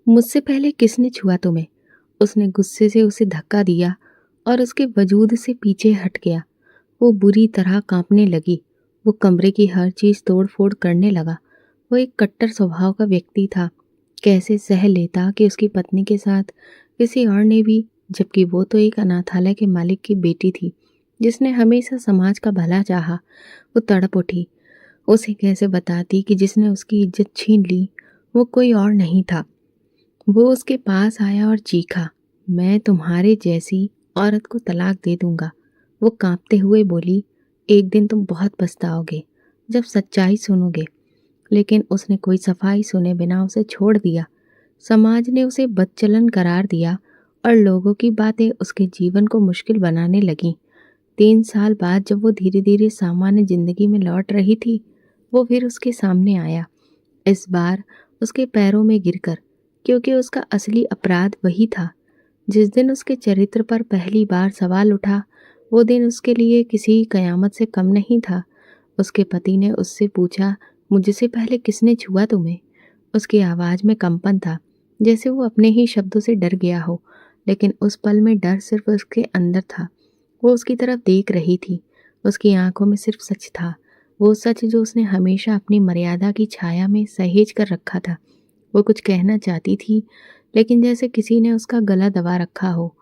मुझसे पहले किसने छुआ तुम्हें? उसने गुस्से से उसे धक्का दिया और उसके वजूद से पीछे हट गया। वो बुरी तरह कांपने लगी। वो कमरे की हर चीज तोड़ फोड़ करने लगा। वो एक कट्टर स्वभाव का व्यक्ति था। कैसे सह लेता कि उसकी पत्नी के साथ किसी और ने भी, जबकि वो तो एक अनाथालय के मालिक की बेटी थी जिसने हमेशा समाज का भला चाहा। वो तड़प उठी। उसे कैसे बताती कि जिसने उसकी इज्जत छीन ली वो कोई और नहीं था। वो उसके पास आया और चीखा, मैं तुम्हारे जैसी औरत को तलाक दे दूंगा। वो कांपते हुए बोली, एक दिन तुम बहुत पछताओगे जब सच्चाई सुनोगे। लेकिन उसने कोई सफाई सुने बिना उसे छोड़ दिया। समाज ने उसे बदचलन करार दिया और लोगों की बातें उसके जीवन को मुश्किल बनाने लगीं। 3 साल बाद जब वो धीरे धीरे सामान्य जिंदगी में लौट रही थी, वो फिर उसके सामने आया। इस बार उसके पैरों में गिरकर, क्योंकि उसका असली अपराध वही था। जिस दिन उसके चरित्र पर पहली बार सवाल उठा, वो दिन उसके लिए किसी कयामत से कम नहीं था। उसके पति ने उससे पूछा, मुझसे पहले किसने छुआ तुम्हें? उसकी आवाज़ में कंपन था, जैसे वो अपने ही शब्दों से डर गया हो। लेकिन उस पल में डर सिर्फ उसके अंदर था। वो उसकी तरफ देख रही थी। उसकी आंखों में सिर्फ सच था, वो सच जो उसने हमेशा अपनी मर्यादा की छाया में सहेज कर रखा था। वो कुछ कहना चाहती थी, लेकिन जैसे किसी ने उसका गला दबा रखा हो।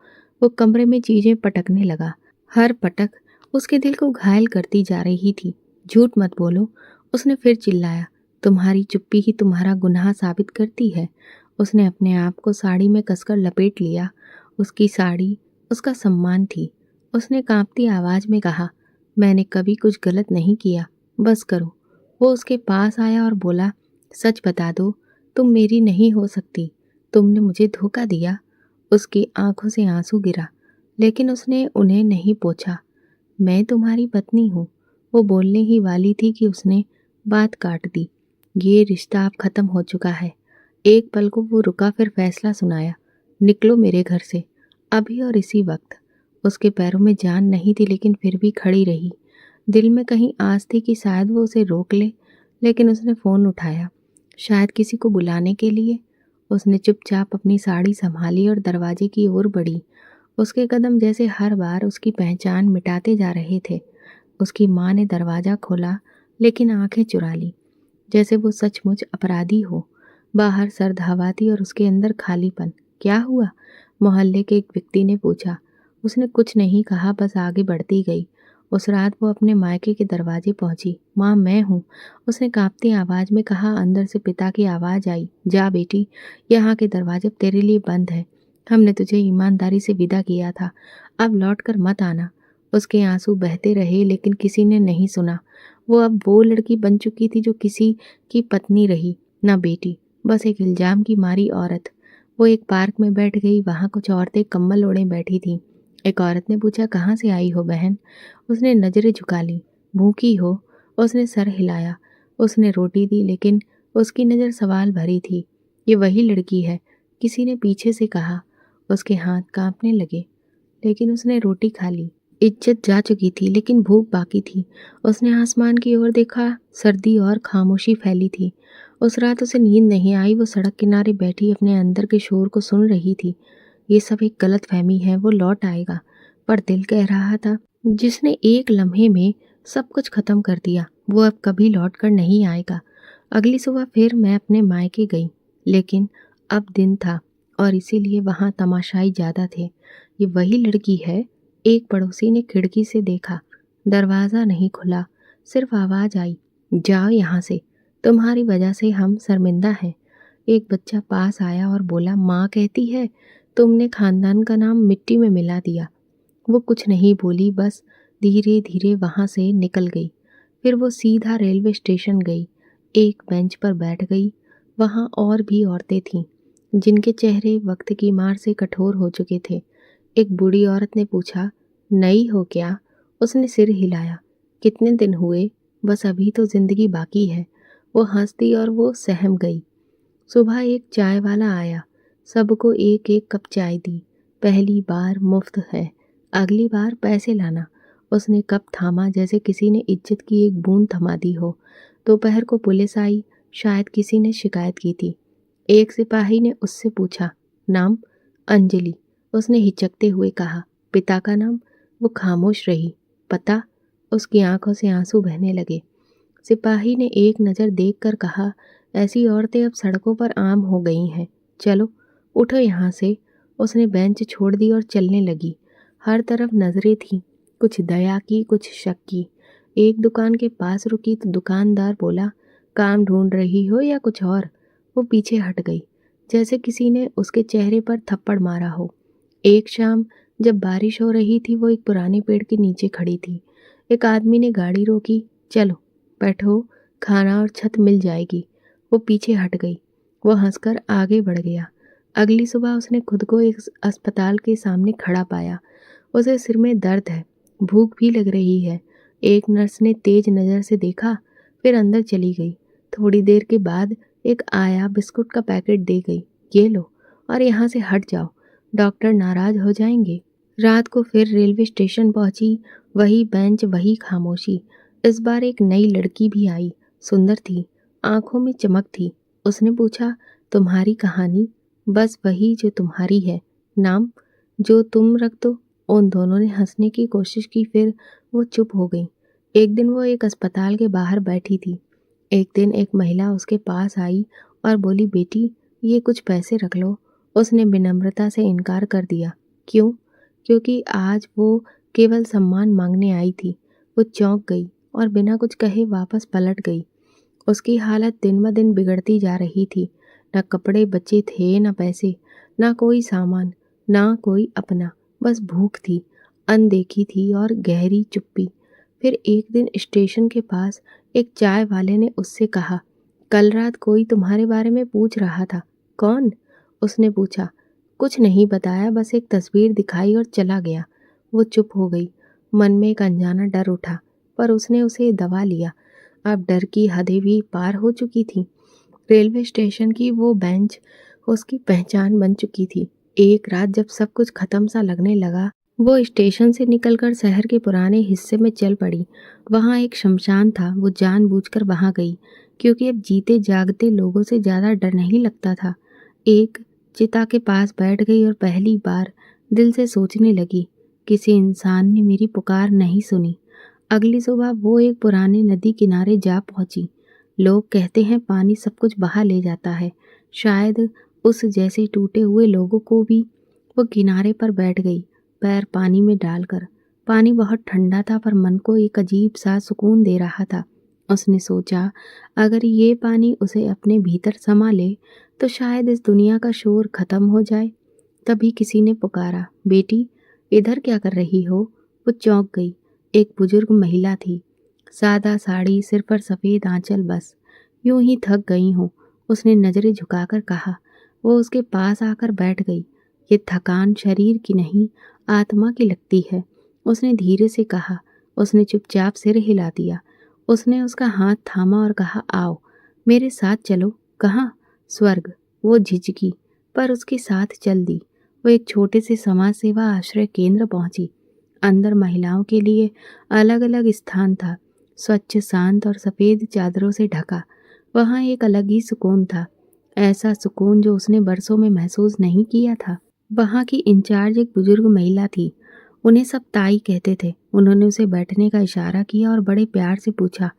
वो कमरे में चीजें पटकने लगा। हर पटक उसके दिल को घायल करती जा रही थी। झूठ मत बोलो, उसने फिर चिल्लाया। तुम्हारी चुप्पी ही तुम्हारा गुनाह साबित करती है। उसने अपने आप को साड़ी में कसकर लपेट लिया। उसकी साड़ी उसका सम्मान थी। उसने कांपती आवाज में कहा, मैंने कभी कुछ गलत नहीं किया, बस करो। वो उसके पास आया और बोला, सच बता दो, तुम मेरी नहीं हो सकती। तुमने मुझे धोखा दिया। उसकी आंखों से आंसू गिरा, लेकिन उसने उन्हें नहीं पोंछा। मैं तुम्हारी पत्नी हूँ। वो बोलने ही वाली थी कि उसने बात काट दी। ये रिश्ता अब खत्म हो चुका है। एक पल को वो रुका, फिर फैसला सुनाया, निकलो मेरे घर से, अभी और इसी वक्त। उसके पैरों में जान नहीं थी, लेकिन फिर भी खड़ी रही। दिल में कहीं आस थी कि शायद वो उसे रोक ले, लेकिन उसने फ़ोन उठाया, शायद किसी को बुलाने के लिए। उसने चुपचाप अपनी साड़ी संभाली और दरवाजे की ओर बढ़ी। उसके कदम जैसे हर बार उसकी पहचान मिटाते जा रहे थे। उसकी माँ ने दरवाज़ा खोला, लेकिन आंखें चुरा ली, जैसे वो सचमुच अपराधी हो। बाहर सर्द हवा थी और उसके अंदर खालीपन। क्या हुआ? मोहल्ले के एक व्यक्ति ने पूछा। उसने कुछ नहीं कहा, बस आगे बढ़ती गई। उस रात वो अपने मायके के दरवाजे पहुंची। माँ, मैं हूँ, उसने कांपती आवाज में कहा। अंदर से पिता की आवाज आई, जा बेटी, यहाँ के दरवाजे अब तेरे लिए बंद है। हमने तुझे ईमानदारी से विदा किया था, अब लौट कर मत आना। उसके आंसू बहते रहे, लेकिन किसी ने नहीं सुना। वो अब वो लड़की बन चुकी थी जो किसी की पत्नी रही ना बेटी, बस एक इल्जाम की मारी औरत। वो एक पार्क में बैठ गई। वहां कुछ औरतें कम्बल ओढ़े बैठी थीं। एक औरत ने पूछा, कहाँ से आई हो बहन? उसने नजरें झुका ली। भूखी हो? उसने सर हिलाया। उसने रोटी दी, लेकिन उसकी नज़र सवाल भरी थी। ये वही लड़की है, किसी ने पीछे से कहा। उसके हाथ कांपने लगे, लेकिन उसने रोटी खा ली। इज्जत जा चुकी थी, लेकिन भूख बाकी थी। उसने आसमान की ओर देखा, सर्दी और खामोशी फैली थी। उस रात उसे नींद नहीं आई। वो सड़क किनारे बैठी अपने अंदर के शोर को सुन रही थी। ये सब एक गलत फहमी है, वो लौट आएगा। पर दिल कह रहा था, जिसने एक लम्हे में सब कुछ खत्म कर दिया, वो अब कभी लौट कर नहीं आएगा। अगली सुबह फिर मैं अपने मायके गई, लेकिन अब दिन था और इसीलिए वहाँ तमाशाई ज़्यादा थे। ये वही लड़की है? एक पड़ोसी ने खिड़की से देखा। दरवाज़ा नहीं खुला, सिर्फ आवाज़ आई, जाओ यहाँ से, तुम्हारी वजह से हम शर्मिंदा हैं। एक बच्चा पास आया और बोला, माँ कहती है तुमने खानदान का नाम मिट्टी में मिला दिया। वो कुछ नहीं बोली, बस धीरे धीरे वहाँ से निकल गई। फिर वो सीधा रेलवे स्टेशन गई। एक बेंच पर बैठ गई। वहाँ और भी औरतें थीं, जिनके चेहरे वक्त की मार से कठोर हो चुके थे। एक बूढ़ी औरत ने पूछा, नई हो क्या? उसने सिर हिलाया। कितने दिन हुए? बस अभी तो जिंदगी बाकी है। वो हंस दी और वो सहम गई। सुबह एक चाय वाला आया, सबको एक एक कप चाय दी। पहली बार मुफ्त है, अगली बार पैसे लाना। उसने कप थामा जैसे किसी ने इज्जत की एक बूंद थमा दी हो। दोपहर को पुलिस आई, शायद किसी ने शिकायत की थी। एक सिपाही ने उससे पूछा, नाम? अंजलि, उसने हिचकते हुए कहा। पिता का नाम? वो खामोश रही। पता? उसकी आंखों से आंसू बहने लगे। सिपाही ने एक नज़र देखकर कहा, ऐसी औरतें अब सड़कों पर आम हो गई हैं। चलो उठो यहाँ से। उसने बेंच छोड़ दी और चलने लगी। हर तरफ नजरें थीं, कुछ दया की, कुछ शक की। एक दुकान के पास रुकी तो दुकानदार बोला, काम ढूंढ रही हो या कुछ और? वो पीछे हट गई, जैसे किसी ने उसके चेहरे पर थप्पड़ मारा हो। एक शाम जब बारिश हो रही थी, वो एक पुराने पेड़ के नीचे खड़ी थी। एक आदमी ने गाड़ी रोकी। चलो बैठो, खाना और छत मिल जाएगी। वो पीछे हट गई। वो हंसकर आगे बढ़ गया। अगली सुबह उसने खुद को एक अस्पताल के सामने खड़ा पाया। उसे सिर में दर्द है, भूख भी लग रही है। एक नर्स ने तेज नज़र से देखा, फिर अंदर चली गई। थोड़ी देर के बाद एक आया बिस्कुट का पैकेट दे गई। ये लो और यहाँ से हट जाओ, डॉक्टर नाराज हो जाएंगे। रात को फिर रेलवे स्टेशन पहुंची। वही बेंच, वही खामोशी। इस बार एक नई लड़की भी आई। सुंदर थी, आंखों में चमक थी। उसने पूछा, तुम्हारी कहानी? बस वही जो तुम्हारी है। नाम? जो तुम रख दो। उन दोनों ने हंसने की कोशिश की, फिर वो चुप हो गई। एक दिन वो एक अस्पताल के बाहर बैठी थी। एक दिन एक महिला उसके पास आई और बोली, बेटी ये कुछ पैसे रख लो। उसने विनम्रता से इनकार कर दिया। क्यों? क्योंकि आज वो केवल सम्मान मांगने आई थी। वो चौंक गई और बिना कुछ कहे वापस पलट गई। उसकी हालत दिन ब दिन बिगड़ती जा रही थी। न कपड़े बचे थे, न पैसे, न कोई सामान, न कोई अपना। बस भूख थी, अनदेखी थी और गहरी चुप्पी। फिर एक दिन स्टेशन के पास एक चाय वाले ने उससे कहा, कल रात कोई तुम्हारे बारे में पूछ रहा था। कौन? उसने पूछा। कुछ नहीं बताया, बस एक तस्वीर दिखाई और चला गया। वो चुप हो गई। मन में एक अनजाना डर उठा, पर उसने उसे दबा लिया। अब डर की हदें भी पार हो चुकी थी। रेलवे स्टेशन की वो बेंच उसकी पहचान बन चुकी थी। एक रात जब सब कुछ खत्म सा लगने लगा, वो स्टेशन से निकलकर शहर के पुराने हिस्से में चल पड़ी। वहाँ एक शमशान था। वो जानबूझकर वहाँ गई, क्योंकि अब जीते जागते लोगों से ज़्यादा डर नहीं लगता था। एक चिता के पास बैठ गई और पहली बार दिल से सोचने लगी, किसी इंसान ने मेरी पुकार नहीं सुनी। अगली सुबह वो एक पुराने नदी किनारे जा पहुंची। लोग कहते हैं पानी सब कुछ बहा ले जाता है। शायद उस जैसे टूटे हुए लोगों को भी। वो किनारे पर बैठ गई, पैर पानी में डालकर। पानी बहुत ठंडा था, पर मन को एक अजीब सा सुकून दे रहा था। उसने सोचा, अगर ये पानी उसे अपने भीतर समा ले तो शायद इस दुनिया का शोर खत्म हो जाए। तभी किसी ने पुकारा, बेटी इधर क्या कर रही हो? वो चौंक गई। एक बुजुर्ग महिला थी। सादा साड़ी, सिर पर सफ़ेद आंचल। बस यूं ही थक गई हूँ, उसने नज़रें झुकाकर कहा। वो उसके पास आकर बैठ गई। ये थकान शरीर की नहीं, आत्मा की लगती है, उसने धीरे से कहा। उसने चुपचाप सिर हिला दिया। उसने उसका हाथ थामा और कहा, आओ मेरे साथ चलो। कहाँ? स्वर्ग। वो झिझकी, पर उसके साथ चल दी। वो एक छोटे से समाज सेवा आश्रय केंद्र पहुंची। अंदर महिलाओं के लिए अलग अलग स्थान था, स्वच्छ, शांत और सफ़ेद चादरों से ढका। वहाँ एक अलग ही सुकून था, ऐसा सुकून जो उसने बरसों में महसूस नहीं किया था। वहाँ की इंचार्ज एक बुजुर्ग महिला थी। उन्हें सब ताई कहते थे। उन्होंने उसे बैठने का इशारा किया और बड़े प्यार से पूछा,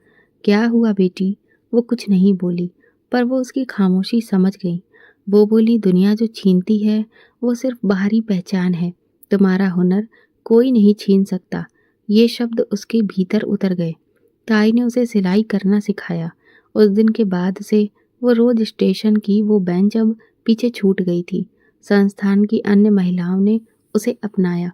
क्या हुआ बेटी? वो कुछ नहीं बोली, पर वो उसकी खामोशी समझ गई। वो बोली, दुनिया जो छीनती है वो सिर्फ बाहरी पहचान है, तुम्हारा हुनर कोई नहीं छीन सकता। ये शब्द उसके भीतर उतर गए। ताई ने उसे सिलाई करना सिखाया। उस दिन के बाद से वो रोज स्टेशन की वो बेंच अब पीछे छूट गई थी। संस्थान की अन्य महिलाओं ने उसे अपनाया।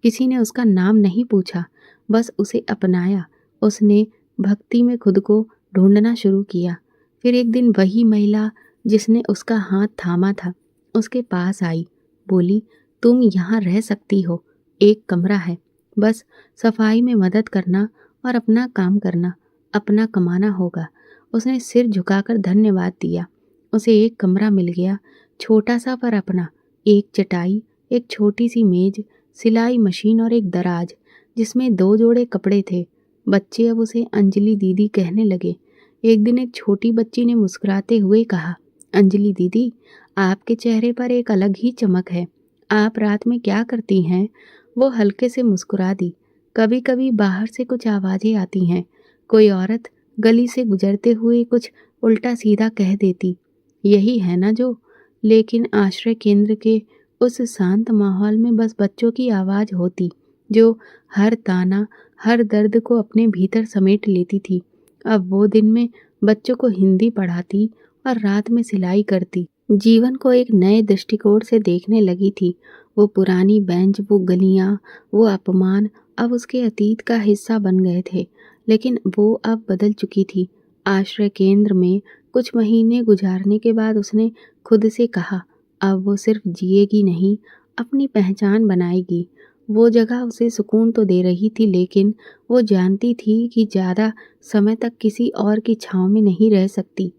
किसी ने उसका नाम नहीं पूछा, बस उसे अपनाया। उसने भक्ति में खुद को ढूंढना शुरू किया। फिर एक दिन वही महिला जिसने उसका हाथ थामा था उसके पास आई। बोली, तुम यहाँ रह सकती हो, एक कमरा है, बस सफाई में मदद करना और अपना काम करना, अपना कमाना होगा। उसने सिर झुकाकर धन्यवाद दिया। उसे एक कमरा मिल गया, छोटा सा पर अपना। एक चटाई, एक छोटी सी मेज, सिलाई मशीन और एक दराज जिसमें 2 जोड़े कपड़े थे। बच्चे अब उसे अंजलि दीदी कहने लगे। एक दिन एक छोटी बच्ची ने मुस्कुराते हुए कहा, अंजलि दीदी, आपके चेहरे पर एक अलग ही चमक है। आप रात में क्या करती हैं? वो हल्के से मुस्कुरा दी। कभी कभी बाहर से कुछ आवाजें आती हैं। कोई औरत गली से गुजरते हुए कुछ उल्टा सीधा कह देती। यही है ना जो। लेकिन आश्रय केंद्र के उस शांत माहौल में बस बच्चों की आवाज होती, जो हर ताना, हर दर्द को अपने भीतर समेट लेती थी। अब वो दिन में बच्चों को हिंदी पढ़ाती और रात में सिलाई करती। जीवन को एक नए दृष्टिकोण से देखने लगी थी। वो पुरानी बेंच, वो गलियां, वो अपमान अब उसके अतीत का हिस्सा बन गए थे। लेकिन वो अब बदल चुकी थी। आश्रय केंद्र में कुछ महीने गुजारने के बाद उसने खुद से कहा, अब वो सिर्फ जिएगी नहीं, अपनी पहचान बनाएगी। वो जगह उसे सुकून तो दे रही थी, लेकिन वो जानती थी कि ज़्यादा समय तक किसी और की छाँव में नहीं रह सकती।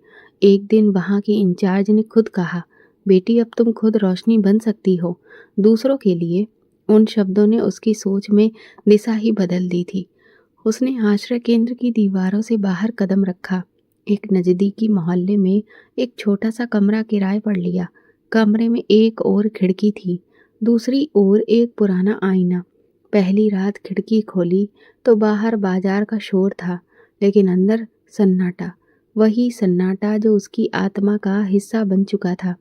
एक दिन वहाँ के इंचार्ज ने खुद कहा, बेटी अब तुम खुद रोशनी बन सकती हो, दूसरों के लिए। उन शब्दों ने उसकी सोच में दिशा ही बदल दी थी। उसने आश्रय केंद्र की दीवारों से बाहर कदम रखा। एक नज़दीकी मोहल्ले में एक छोटा सा कमरा किराए पर लिया। कमरे में एक और खिड़की थी, दूसरी ओर एक पुराना आईना। पहली रात खिड़की खोली तो बाहर बाजार का शोर था, लेकिन अंदर सन्नाटा। वही सन्नाटा जो उसकी आत्मा का हिस्सा बन चुका था।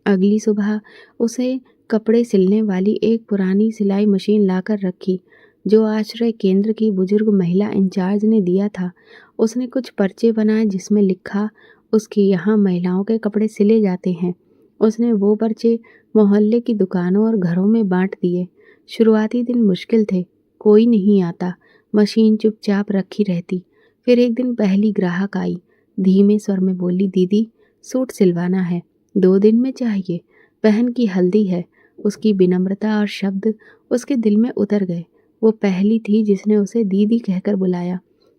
अगली सुबह उसे कपड़े सिलने वाली एक पुरानी सिलाई मशीन लाकर रखी, जो आश्रय केंद्र की बुजुर्ग महिला इंचार्ज ने दिया था। उसने कुछ पर्चे बनाए जिसमें लिखा, उसके यहाँ महिलाओं के कपड़े सिले जाते हैं। उसने वो पर्चे मोहल्ले की दुकानों और घरों में बांट दिए। शुरुआती दिन मुश्किल थे, कोई नहीं आता, मशीन चुपचाप रखी रहती। फिर एक दिन पहली ग्राहक आई, धीमे स्वर में बोली, दीदी सूट सिलवाना है, 2 दिन में चाहिए, बहन की हल्दी है। उसकी विनम्रता और शब्द उसके दिल में उतर गए। वो पहली थी जिसने उसे दीदी कहकर बुलाया,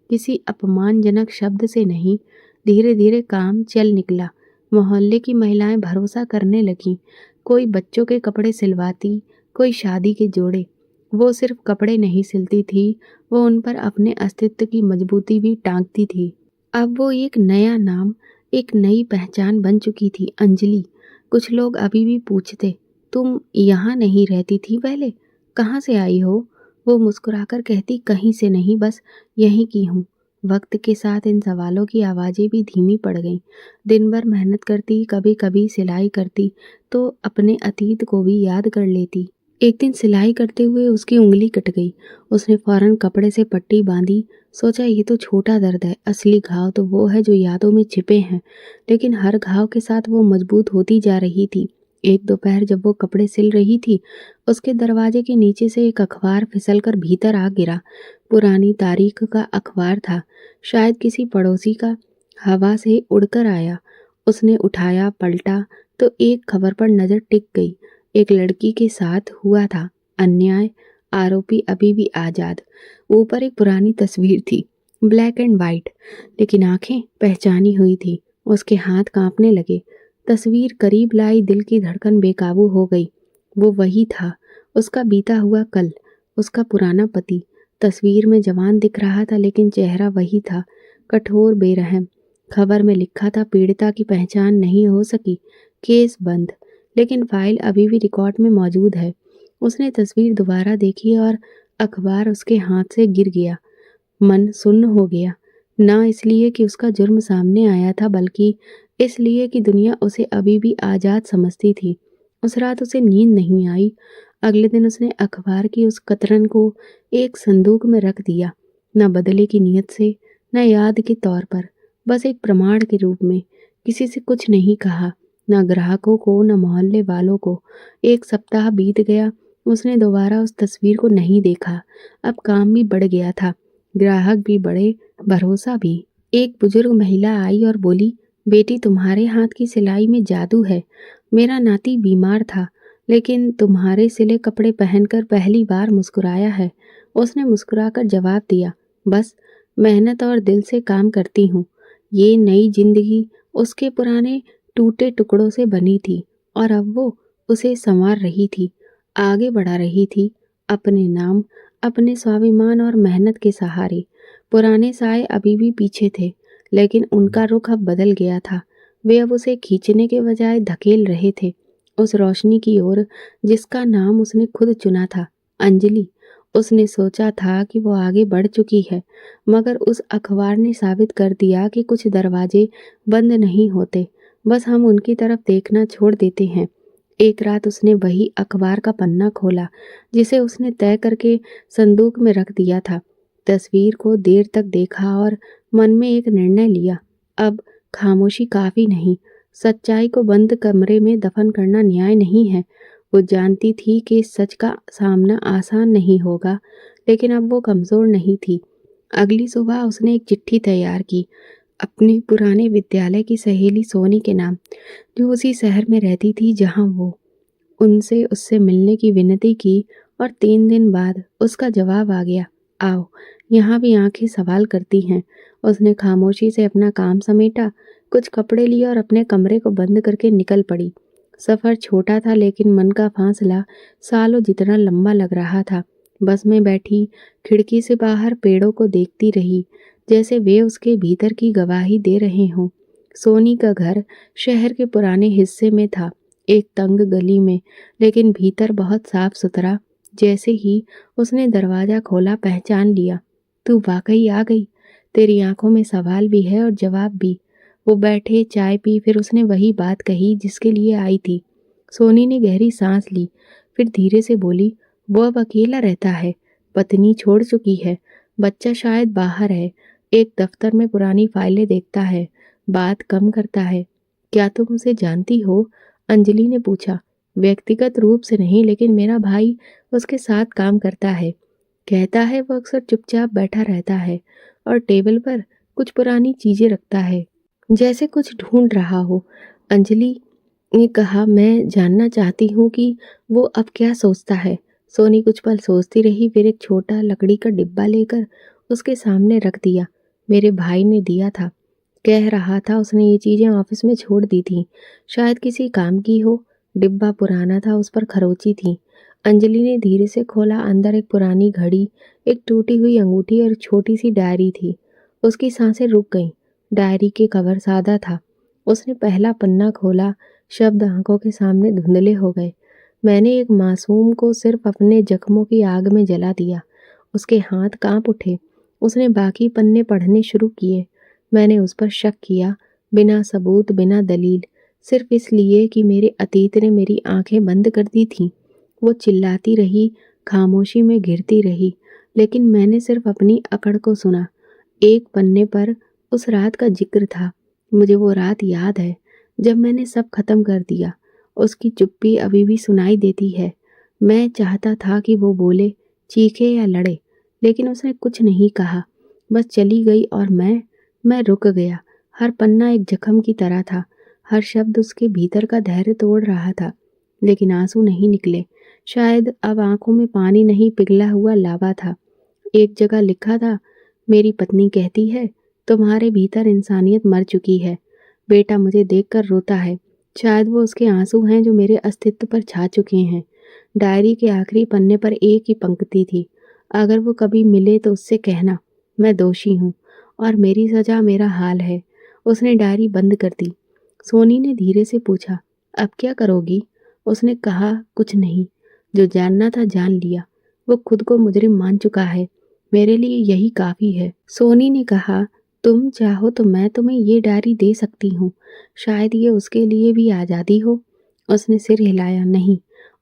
किसी अपमानजनक शब्द से नहीं। धीरे धीरे काम चल निकला। मोहल्ले की महिलाएं भरोसा करने लगीं। कोई बच्चों के कपड़े सिलवाती, कोई शादी के जोड़े। वो सिर्फ कपड़े नहीं सिलती थी, वो उन पर अपने अस्तित्व की मजबूती भी टांगती थी। अब वो एक नया नाम, एक नई पहचान बन चुकी थी, अंजलि। कुछ लोग अभी भी पूछते, तुम यहाँ नहीं रहती थी पहले, कहाँ से आई हो? वो मुस्कुराकर कहती, कहीं से नहीं, बस यहीं की हूँ। वक्त के साथ इन सवालों की आवाज़ें भी धीमी पड़ गईं। दिन भर मेहनत करती, कभी कभी सिलाई करती, तो अपने अतीत को भी याद कर लेती। एक दिन सिलाई करते हुए उसकी उंगली कट गई। उसने फौरन कपड़े से पट्टी बांधी। सोचा, ये तो छोटा दर्द है, असली घाव तो वो है जो यादों में छिपे हैं। लेकिन हर घाव के साथ वो मजबूत होती जा रही थी। एक दोपहर जब वो कपड़े सिल रही थी, उसके दरवाजे के नीचे से एक अखबार फिसलकर भीतर आ गिरा। पुरानी तारीख का अखबार था, शायद किसी पड़ोसी का, हवा से उड़कर आया। उसने उठाया, पलटा तो एक खबर पर नजर टिक गई। एक लड़की के साथ हुआ था अन्याय, आरोपी अभी भी आजाद। ऊपर एक पुरानी तस्वीर थी, ब्लैक एंड वाइट, लेकिन आंखें पहचानी हुई थी। उसके हाथ कांपने लगे। तस्वीर करीब लाई, दिल की धड़कन बेकाबू हो गई। वो वही था, उसका बीता हुआ कल, उसका पुराना पति। तस्वीर में जवान दिख रहा था, लेकिन चेहरा वही था, कठोर, बेरहम। खबर में लिखा था, पीड़िता की पहचान नहीं हो सकी, केस बंद, लेकिन फाइल अभी भी रिकॉर्ड में मौजूद है। उसने तस्वीर दोबारा देखी और अखबार उसके हाथ से गिर गया। मन सुन्न हो गया, ना इसलिए कि उसका जुर्म सामने आया था, बल्कि इसलिए कि दुनिया उसे अभी भी आज़ाद समझती थी। उस रात उसे नींद नहीं आई। अगले दिन उसने अखबार की उस कतरन को एक संदूक में रख दिया, न बदले की नीयत से, न याद के तौर पर, बस एक प्रमाण के रूप में। किसी से कुछ नहीं कहा, न ग्राहकों को, न मोहल्ले वालों को। एक सप्ताह बीत गया, उसने दोबारा उस तस्वीर को नहीं देखा। अब काम भी बढ़ गया था, ग्राहक भी बढ़े, भरोसा भी। एक बुजुर्ग महिला आई और बोली, बेटी तुम्हारे हाथ की सिलाई में जादू है। मेरा नाती बीमार था, लेकिन तुम्हारे सिले कपड़े पहनकर पहली बार मुस्कुराया है। उसने मुस्कुराकर जवाब दिया, बस मेहनत और दिल से काम करती हूँ। ये नई जिंदगी उसके पुराने टूटे टुकड़ों से बनी थी, और अब वो उसे संवार रही थी, आगे बढ़ा रही थी, अपने नाम, अपने स्वाभिमान और मेहनत के सहारे। पुराने साए अभी भी पीछे थे, लेकिन उनका रुख अब बदल गया था। वे अब उसे खींचने के बजाय धकेल रहे थे, उस रोशनी की ओर जिसका नाम उसने खुद चुना था, अंजलि। उसने सोचा था कि वो आगे बढ़ चुकी है, मगर उस अखबार ने साबित कर दिया कि कुछ दरवाजे बंद नहीं होते, बस हम उनकी तरफ देखना छोड़ देते हैं। एक रात उसने वही अखबार का पन्ना खोला जिसे उसने तय करके संदूक में रख दिया था। तस्वीर को देर तक देखा और मन में एक निर्णय लिया। अब खामोशी काफी नहीं, सच्चाई को बंद कमरे में दफन करना न्याय नहीं है। वो जानती थी कि इस सच का सामना आसान नहीं होगा, लेकिन अब वो कमजोर नहीं थी। अगली सुबह उसने एक चिट्ठी तैयार की, अपने पुराने विद्यालय की सहेली सोनी के नाम, जो उसी शहर में रहती थी जहां वो। उनसे उससे मिलने की विनती की और 3 दिन बाद उसका जवाब आ गया, आओ। यहाँ भी आंखें सवाल करती हैं। उसने खामोशी से अपना काम समेटा, कुछ कपड़े लिए और अपने कमरे को बंद करके निकल पड़ी। सफर छोटा था, लेकिन मन का फासला सालों जितना लंबा लग रहा था। बस में बैठी खिड़की से बाहर पेड़ों को देखती रही, जैसे वे उसके भीतर की गवाही दे रहे हों। सोनी का घर शहर के पुराने हिस्से में था, एक तंग गली में, लेकिन भीतर बहुत साफ सुथरा। जैसे ही उसने दरवाजा खोला पहचान लिया, तू वाकई आ गई। तेरी आंखों में सवाल भी है और जवाब भी। वो बैठे, चाय पी, फिर उसने वही बात कही जिसके लिए आई थी। सोनी ने गहरी सांस ली, फिर धीरे से बोली, वो अब अकेला रहता है, पत्नी छोड़ चुकी है, बच्चा शायद बाहर है, एक दफ्तर में पुरानी फाइलें देखता है, बात कम करता है। क्या तुम उसे जानती हो? अंजलि ने पूछा। व्यक्तिगत रूप से नहीं, लेकिन मेरा भाई उसके साथ काम करता है। कहता है वो अक्सर चुपचाप बैठा रहता है और टेबल पर कुछ पुरानी चीजें रखता है, जैसे कुछ ढूंढ रहा हो। अंजलि ने कहा, मैं जानना चाहती हूँ कि वो अब क्या सोचता है। सोनी कुछ पल सोचती रही, फिर एक छोटा लकड़ी का डिब्बा लेकर उसके सामने रख दिया। मेरे भाई ने दिया था, कह रहा था उसने ये चीजें ऑफिस में छोड़ दी थी, शायद किसी काम की हो। डिब्बा पुराना था, उस पर खरोची थी। अंजलि ने धीरे से खोला, अंदर एक पुरानी घड़ी, एक टूटी हुई अंगूठी और छोटी सी डायरी थी। उसकी सांसें रुक गईं। डायरी के कवर सादा था। उसने पहला पन्ना खोला, शब्द आंखों के सामने धुंधले हो गए। मैंने एक मासूम को सिर्फ अपने जख्मों की आग में जला दिया। उसके हाथ कांप उठे। उसने बाकी पन्ने पढ़ने शुरू किए। मैंने उस पर शक किया, बिना सबूत, बिना दलील, सिर्फ इसलिए कि मेरे अतीत ने मेरी आंखें बंद कर दी थीं। वो चिल्लाती रही, खामोशी में घिरती रही, लेकिन मैंने सिर्फ अपनी अकड़ को सुना। एक पन्ने पर उस रात का जिक्र था। मुझे वो रात याद है जब मैंने सब खत्म कर दिया। उसकी चुप्पी अभी भी सुनाई देती है। मैं चाहता था कि वो बोले, चीखे या लड़े, लेकिन उसने कुछ नहीं कहा, बस चली गई और मैं रुक गया। हर पन्ना एक जख्म की तरह था, हर शब्द उसके भीतर का धैर्य तोड़ रहा था, लेकिन आंसू नहीं निकले। शायद अब आंखों में पानी नहीं, पिघला हुआ लावा था। एक जगह लिखा था, मेरी पत्नी कहती है तुम्हारे भीतर इंसानियत मर चुकी है। बेटा मुझे देखकर रोता है। शायद वो उसके आंसू हैं जो मेरे अस्तित्व पर छा चुके हैं। डायरी के आखिरी पन्ने पर एक ही पंक्ति थी, अगर वो कभी मिले तो उससे कहना मैं दोषी हूँ और मेरी सजा मेरा हाल है। उसने डायरी बंद कर दी। सोनी ने धीरे से पूछा, अब क्या करोगी? उसने कहा, कुछ नहीं, जो जानना था जान लिया। वो खुद को मुजरिम मान चुका है, मेरे लिए यही काफी है। सोनी ने कहा, तुम चाहो तो मैं तुम्हें ये डायरी दे सकती हूँ, शायद ये उसके लिए भी आज़ादी हो। उसने सिर हिलाया, नहीं,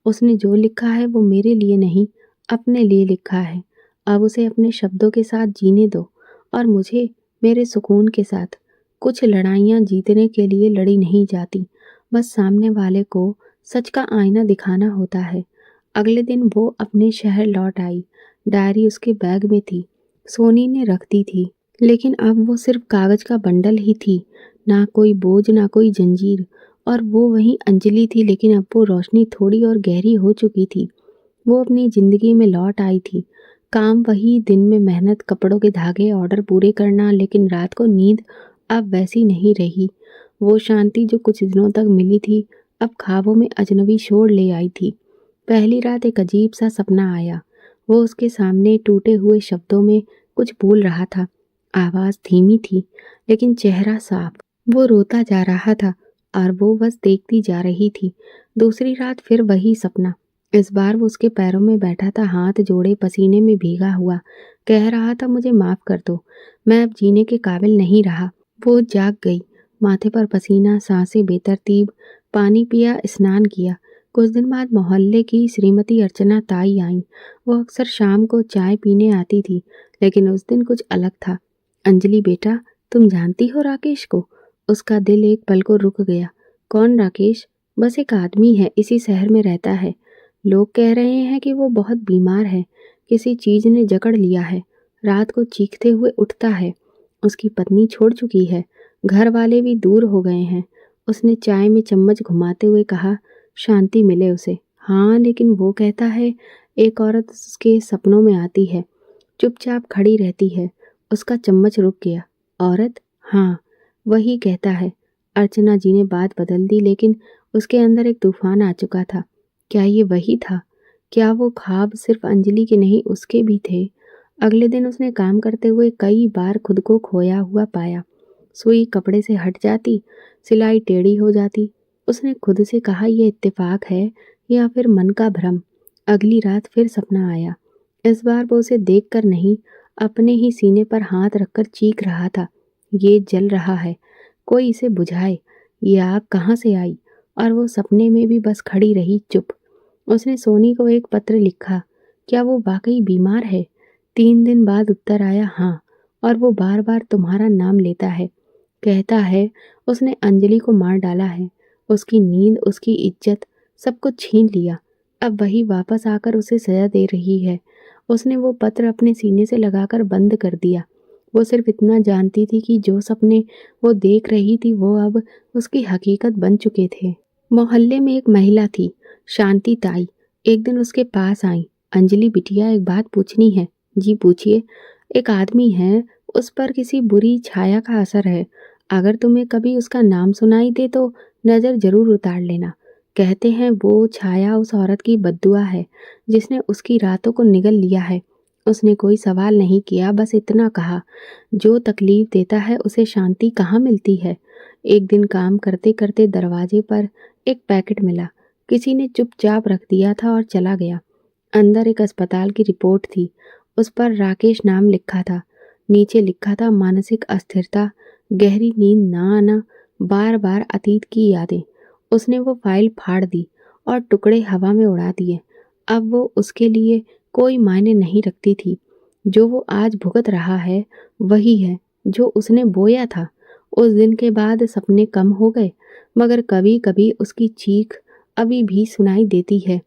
उसने जो लिखा है वो मेरे लिए नहीं, अपने लिए लिखा है। अब उसे अपने शब्दों के साथ जीने दो और मुझे मेरे सुकून के साथ। कुछ लड़ाइयाँ जीतने के लिए लड़ी नहीं जाती, बस सामने वाले को सच का आईना दिखाना होता है। अगले दिन वो अपने शहर लौट आई। डायरी उसके बैग में थी, सोनी ने रख दी थी, लेकिन अब वो सिर्फ कागज का बंडल ही थी, ना कोई बोझ, ना कोई जंजीर। और वो वही अंजलि थी, लेकिन अब वो रोशनी थोड़ी और गहरी हो चुकी थी। वो अपनी जिंदगी में लौट आई थी। काम वही, दिन में मेहनत, कपड़ों के धागे, ऑर्डर पूरे करना, लेकिन रात को नींद अब वैसी नहीं रही। वो शांति जो कुछ दिनों तक मिली थी, अब ख्वाबों में अजनबी शोर ले आई थी। पहली रात एक अजीब सा सपना आया। वो उसके सामने टूटे हुए शब्दों में कुछ बोल रहा था। आवाज़ धीमी थी, लेकिन चेहरा साफ। वो रोता जा रहा था और वो बस देखती जा रही थी। दूसरी रात फिर वही सपना। इस बार वो उसके पैरों में बैठा था, हाथ जोड़े, पसीने में भीगा हुआ। कह रहा था, मुझे माफ कर दो, मैं अब जीने के काबिल नहीं रहा। वो जाग गई। माथे पर पसीना, सांसें बेतरतीब। पानी पिया, स्नान किया। कुछ दिन बाद मोहल्ले की श्रीमती अर्चना ताई आईं। वो अक्सर शाम को चाय पीने आती थी, लेकिन उस दिन कुछ अलग था। अंजलि बेटा, तुम जानती हो राकेश को? उसका दिल एक पल को रुक गया। कौन राकेश? बस एक आदमी है, इसी शहर में रहता है। लोग कह रहे हैं कि वो बहुत बीमार है, किसी चीज ने जकड़ लिया है। रात को चीखते हुए उठता है। उसकी पत्नी छोड़ चुकी है, घर वाले भी दूर हो गए हैं। उसने चाय में चम्मच घुमाते हुए कहा, शांति मिले उसे। हाँ, लेकिन वो कहता है एक औरत उसके सपनों में आती है, चुपचाप खड़ी रहती है। उसका चम्मच रुक गया। औरत? हाँ, वही कहता है। अर्चना जी ने बात बदल दी, लेकिन उसके अंदर एक तूफान आ चुका था। क्या ये वही था? क्या वो ख्वाब सिर्फ अंजलि के नहीं, उसके भी थे? अगले दिन उसने काम करते हुए कई बार खुद को खोया हुआ पाया। सुई कपड़े से हट जाती, सिलाई टेढ़ी हो जाती। उसने खुद से कहा, यह इत्तेफाक है या फिर मन का भ्रम। अगली रात फिर सपना आया। इस बार वो उसे देखकर नहीं, अपने ही सीने पर हाथ रखकर चीख रहा था, ये जल रहा है, कोई इसे बुझाए। ये आग कहाँ से आई? और वो सपने में भी बस खड़ी रही, चुप। उसने सोनी को एक पत्र लिखा, क्या वो वाकई बीमार है? 3 दिन बाद उत्तर आया, हाँ, और वो बार बार तुम्हारा नाम लेता है। कहता है उसने अंजलि को मार डाला है, उसकी नींद, उसकी इज्जत, सब कुछ छीन लिया। अब वही वापस आकर उसे सजा दे रही है। उसने वो पत्र अपने सीने से लगाकर बंद कर दिया। वो सिर्फ इतना जानती थी कि जो सपने वो देख रही थी वो अब उसकी हकीकत बन चुके थे। मोहल्ले में एक महिला थी, शांति ताई। एक दिन उसके पास आई। अंजलि बिटिया, एक बात पूछनी है। जी पूछिए। एक आदमी है, उस पर किसी बुरी छाया का असर है। अगर तुम्हें कभी उसका नाम सुनाई दे तो नज़र जरूर उतार लेना। कहते हैं वो छाया उस औरत की बद्दुआ है जिसने उसकी रातों को निगल लिया है। उसने कोई सवाल नहीं किया, बस इतना कहा, जो तकलीफ देता है उसे शांति कहाँ मिलती है। एक दिन काम करते करते दरवाजे पर एक पैकेट मिला। किसी ने चुपचाप रख दिया था और चला गया। अंदर एक अस्पताल की रिपोर्ट थी। उस पर राकेश नाम लिखा था। नीचे लिखा था, मानसिक अस्थिरता, गहरी नींद ना आना, बार बार अतीत की यादें। उसने वो फाइल फाड़ दी और टुकड़े हवा में उड़ा दिए। अब वो उसके लिए कोई मायने नहीं रखती थी। जो वो आज भुगत रहा है वही है जो उसने बोया था। उस दिन के बाद सपने कम हो गए, मगर कभी कभी उसकी चीख अभी भी सुनाई देती है।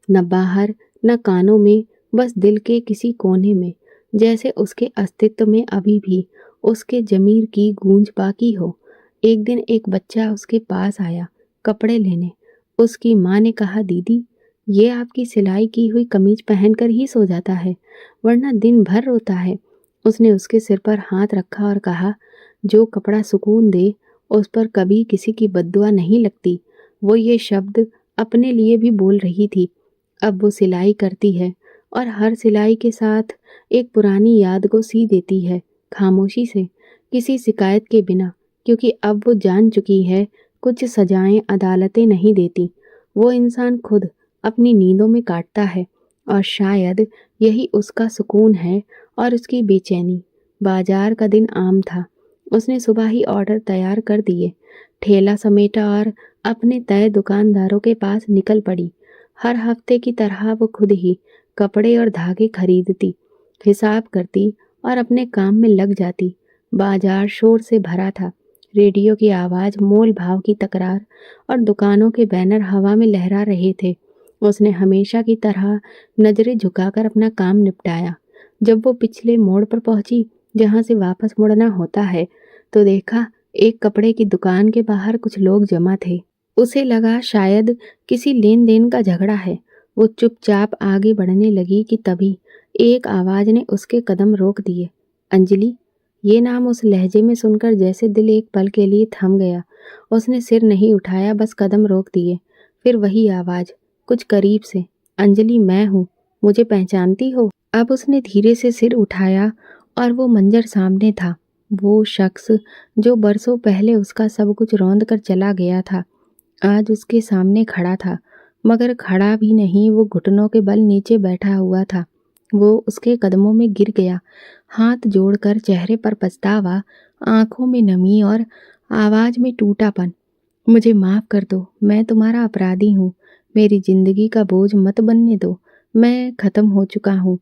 न बाहर, न कानों में, बस दिल के किसी कोने में, जैसे उसके अस्तित्व में अभी भी उसके जमीर की गूंज बाकी हो। एक दिन एक बच्चा उसके पास आया, कपड़े लेने। उसकी माँ ने कहा, दीदी, ये आपकी सिलाई की हुई कमीज पहनकर ही सो जाता है, वरना दिन भर रोता है। उसने उसके सिर पर हाथ रखा और कहा, जो कपड़ा सुकून दे उस पर कभी किसी की बद्दुआ नहीं लगती। वो ये शब्द अपने लिए भी बोल रही थी। अब वो सिलाई करती है और हर सिलाई के साथ एक पुरानी याद को सी देती है, खामोशी से, किसी शिकायत के बिना, क्योंकि अब वो जान चुकी है कुछ सजाएं अदालतें नहीं देती। वो इंसान खुद अपनी नींदों में काटता है, और शायद यही उसका सुकून है और उसकी बेचैनी। बाजार का दिन आम था। उसने सुबह ही ऑर्डर तैयार कर दिए, ठेला समेटा और अपने तय दुकानदारों के पास निकल पड़ी। हर हफ्ते की तरह वो खुद ही कपड़े और धागे खरीदती, हिसाब करती और अपने काम में लग जाती। बाजार शोर से भरा था। रेडियो की आवाज़, मोल भाव की तकरार और दुकानों के बैनर हवा में लहरा रहे थे। उसने हमेशा की तरह नजरें झुकाकर अपना काम निपटाया। जब वो पिछले मोड़ पर पहुंची, जहां से वापस मुड़ना होता है, तो देखा एक कपड़े की दुकान के बाहर कुछ लोग जमा थे। उसे लगा शायद किसी लेन देन का झगड़ा है। वो चुपचाप आगे बढ़ने लगी कि तभी एक आवाज ने उसके कदम रोक दिए। अंजलि। ये नाम उस लहजे में सुनकर जैसे दिल एक पल के लिए थम गया। उसने सिर नहीं उठाया, बस कदम रोक दिए। फिर वही आवाज, कुछ करीब से, अंजलि, मैं हूँ, मुझे पहचानती हो? अब उसने धीरे से सिर उठाया और वो मंजर सामने था। वो शख्स जो बरसों पहले उसका सब कुछ रौंद कर चला गया था, आज उसके सामने खड़ा था। मगर खड़ा भी नहीं, वो घुटनों के बल नीचे बैठा हुआ था। वो उसके कदमों में गिर गया, हाथ जोड़कर, चेहरे पर पछतावा, आंखों में नमी और आवाज में टूटापन। मुझे माफ कर दो, मैं तुम्हारा अपराधी हूँ। मेरी जिंदगी का बोझ मत बनने दो। मैं खत्म हो चुका हूँ।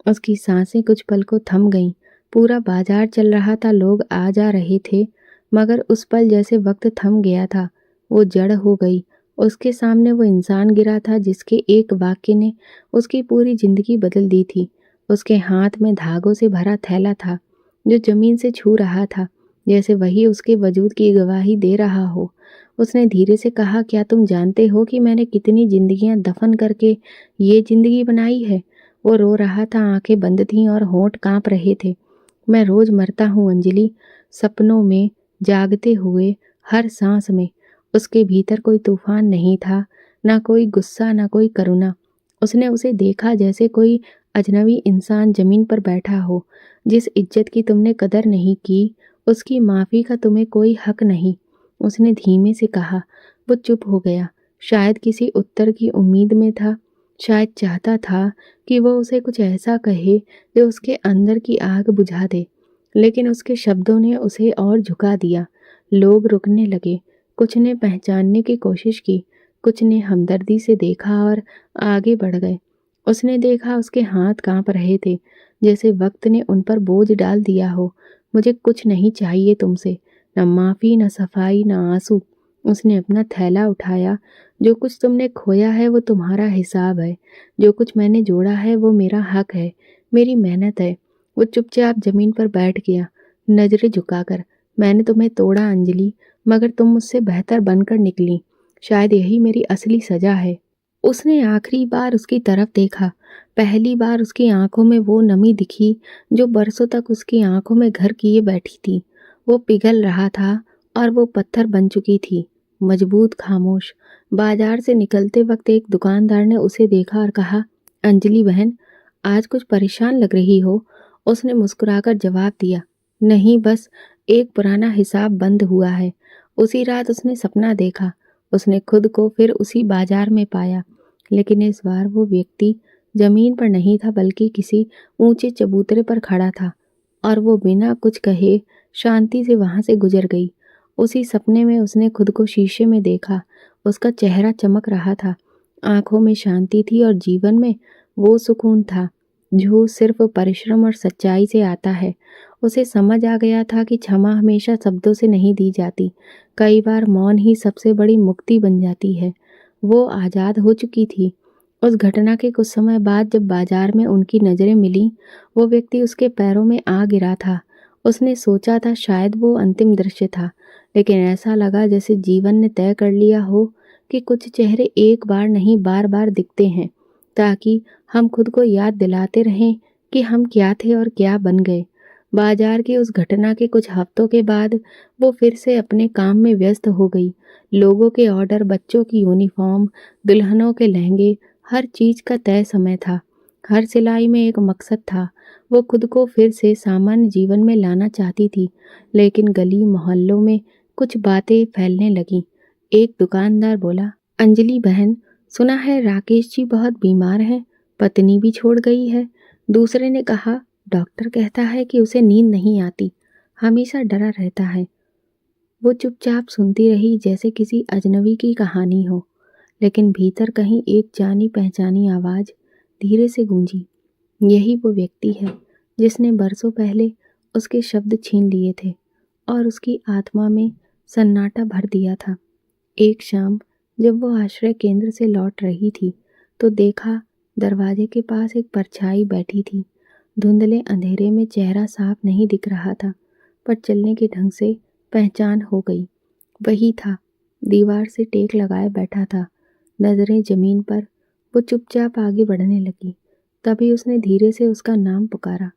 उसकी सांसें कुछ पल को थम गईं। पूरा बाजार चल रहा था, लोग आ जा रहे थे, मगर उस पल जैसे वक्त थम गया था। वो जड़ हो गई। उसके सामने वो इंसान गिरा था जिसके एक वाक्य ने उसकी पूरी जिंदगी बदल दी थी। उसके हाथ में धागों से भरा थैला था जो जमीन से छू रहा था, जैसे वही उसके वजूद की गवाही दे रहा हो। उसने धीरे से कहा, क्या तुम जानते हो कि मैंने कितनी जिंदगियां दफन करके ये जिंदगी बनाई है? वो रो रहा था, आंखें बंद थीं और होंठ कांप रहे थे। मैं रोज मरता हूँ अंजलि, सपनों में, जागते हुए, हर सांस में। उसके भीतर कोई तूफान नहीं था, ना कोई गुस्सा, ना कोई करुणा। उसने उसे देखा जैसे कोई अजनबी इंसान जमीन पर बैठा हो। जिस इज्जत की तुमने कदर नहीं की, उसकी माफी का तुम्हें कोई हक नहीं। उसने धीमे से कहा। वो चुप हो गया, शायद किसी उत्तर की उम्मीद में था, शायद चाहता था कि वो उसे कुछ ऐसा कहे जो उसके अंदर की आग बुझा दे। लेकिन उसके शब्दों ने उसे और झुका दिया। लोग रुकने लगे, कुछ ने पहचानने की कोशिश की, कुछ ने हमदर्दी से देखा और आगे बढ़ गए। उसने देखा उसके हाथ कांप रहे थे, जैसे वक्त ने उन पर बोझ डाल दिया हो। मुझे कुछ नहीं चाहिए तुमसे, न माफी, न सफाई, न आंसू। उसने अपना थैला उठाया। जो कुछ तुमने खोया है वो तुम्हारा हिसाब है, जो कुछ मैंने जोड़ा है वो मेरा हक है, मेरी मेहनत है। वो चुपचाप जमीन पर बैठ गया, नजरें झुकाकर। मैंने तुम्हें तोड़ा अंजलि, मगर तुम मुझसे बेहतर बनकर निकली। शायद यही मेरी असली सजा है। उसने आखिरी बार उसकी तरफ देखा। पहली बार उसकी आंखों में वो नमी दिखी जो बरसों तक उसकी आंखों में घर किए बैठी थी। वो पिघल रहा था और वो पत्थर बन चुकी थी, मजबूत, खामोश। बाजार से निकलते वक्त एक दुकानदार ने उसे देखा और कहा, अंजलि बहन, आज कुछ परेशान लग रही हो। उसने मुस्कुराकर जवाब दिया, नहीं, बस एक पुराना हिसाब बंद हुआ है। उसी रात उसने सपना देखा। उसने खुद को फिर उसी बाजार में पाया, लेकिन इस बार वो व्यक्ति जमीन पर नहीं था, बल्कि किसी ऊंचे चबूतरे पर खड़ा था। और वो बिना कुछ कहे शांति से वहां से गुजर गई। उसी सपने में उसने खुद को शीशे में देखा। उसका चेहरा चमक रहा था, आंखों में शांति थी और जीवन में वो सुकून था जो सिर्फ परिश्रम और सच्चाई से आता है। उसे समझ आ गया था कि क्षमा हमेशा शब्दों से नहीं दी जाती, कई बार मौन ही सबसे बड़ी मुक्ति बन जाती है। वो आज़ाद हो चुकी थी। उस घटना के कुछ समय बाद जब बाजार में उनकी नज़रें मिलीं, वो व्यक्ति उसके पैरों में आ गिरा था। उसने सोचा था शायद वो अंतिम दृश्य था, लेकिन ऐसा लगा जैसे जीवन ने तय कर लिया हो कि कुछ चेहरे एक बार नहीं बार बार दिखते हैं, ताकि हम खुद को याद दिलाते रहें कि हम क्या थे और क्या बन गए। बाजार की उस घटना के कुछ हफ्तों के बाद वो फिर से अपने काम में व्यस्त हो गई। लोगों के ऑर्डर, बच्चों की यूनिफॉर्म, दुल्हनों के लहंगे, हर चीज का तय समय था। हर सिलाई में एक मकसद था। वो खुद को फिर से सामान्य जीवन में लाना चाहती थी, लेकिन गली मोहल्लों में कुछ बातें फैलने लगीं। एक दुकानदार बोला, अंजलि बहन, सुना है राकेश जी बहुत बीमार हैं, पत्नी भी छोड़ गई है। दूसरे ने कहा, डॉक्टर कहता है कि उसे नींद नहीं आती, हमेशा डरा रहता है। वो चुपचाप सुनती रही, जैसे किसी अजनबी की कहानी हो। लेकिन भीतर कहीं एक जानी पहचानी आवाज धीरे से गूंजी। यही वो व्यक्ति है जिसने बरसों पहले उसके शब्द छीन लिए थे और उसकी आत्मा में सन्नाटा भर दिया था। एक शाम जब वो आश्रय केंद्र से लौट रही थी, तो देखा दरवाजे के पास एक परछाई बैठी थी। धुंधले अंधेरे में चेहरा साफ नहीं दिख रहा था, पर चलने के ढंग से पहचान हो गई। वही था, दीवार से टेक लगाए बैठा था, नजरें जमीन पर। वो चुपचाप आगे बढ़ने लगी। तभी उसने धीरे से उसका नाम पुकारा,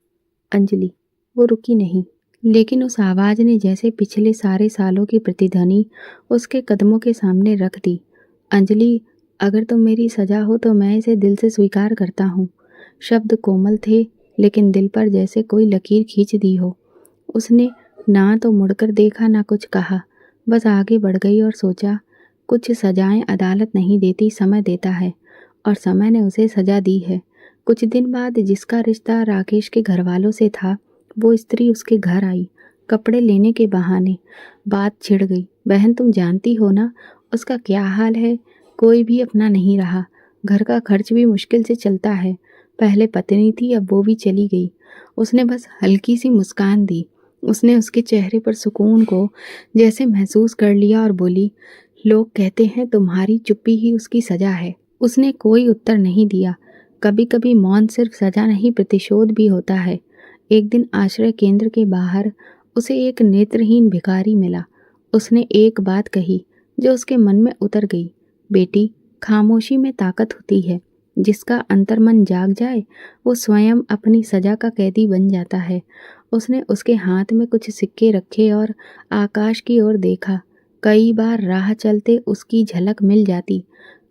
अंजलि। वो रुकी नहीं, लेकिन उस आवाज ने जैसे पिछले सारे सालों की प्रतिध्वनि उसके कदमों के सामने रख दी। अंजलि, अगर तुम मेरी सजा हो तो मैं इसे दिल से स्वीकार करता हूँ। शब्द कोमल थे, लेकिन दिल पर जैसे कोई लकीर खींच दी हो। उसने ना तो मुड़कर देखा ना कुछ कहा, बस आगे बढ़ गई और सोचा कुछ सजाएं अदालत नहीं देती, समय देता है और समय ने उसे सजा दी है। कुछ दिन बाद जिसका रिश्ता राकेश के घर वालों से था, वो स्त्री उसके घर आई कपड़े लेने के बहाने। बात छिड़ गई। बहन तुम जानती हो ना उसका क्या हाल है, कोई भी अपना नहीं रहा, घर का खर्च भी मुश्किल से चलता है। पहले पत्नी थी, अब वो भी चली गई। उसने बस हल्की सी मुस्कान दी। उसने उसके चेहरे पर सुकून को जैसे महसूस कर लिया और बोली, लोग कहते हैं तुम्हारी चुप्पी ही उसकी सजा है। उसने कोई उत्तर नहीं दिया। कभी कभी मौन सिर्फ सजा नहीं, प्रतिशोध भी होता है। एक दिन आश्रय केंद्र के बाहर उसे एक नेत्रहीन भिखारी मिला। उसने एक बात कही जो उसके मन में उतर गई, बेटी, खामोशी में ताकत होती है। जिसका अंतर्मन जाग जाए वो स्वयं अपनी सजा का कैदी बन जाता है। उसने उसके हाथ में कुछ सिक्के रखे और आकाश की ओर देखा। कई बार राह चलते उसकी झलक मिल जाती,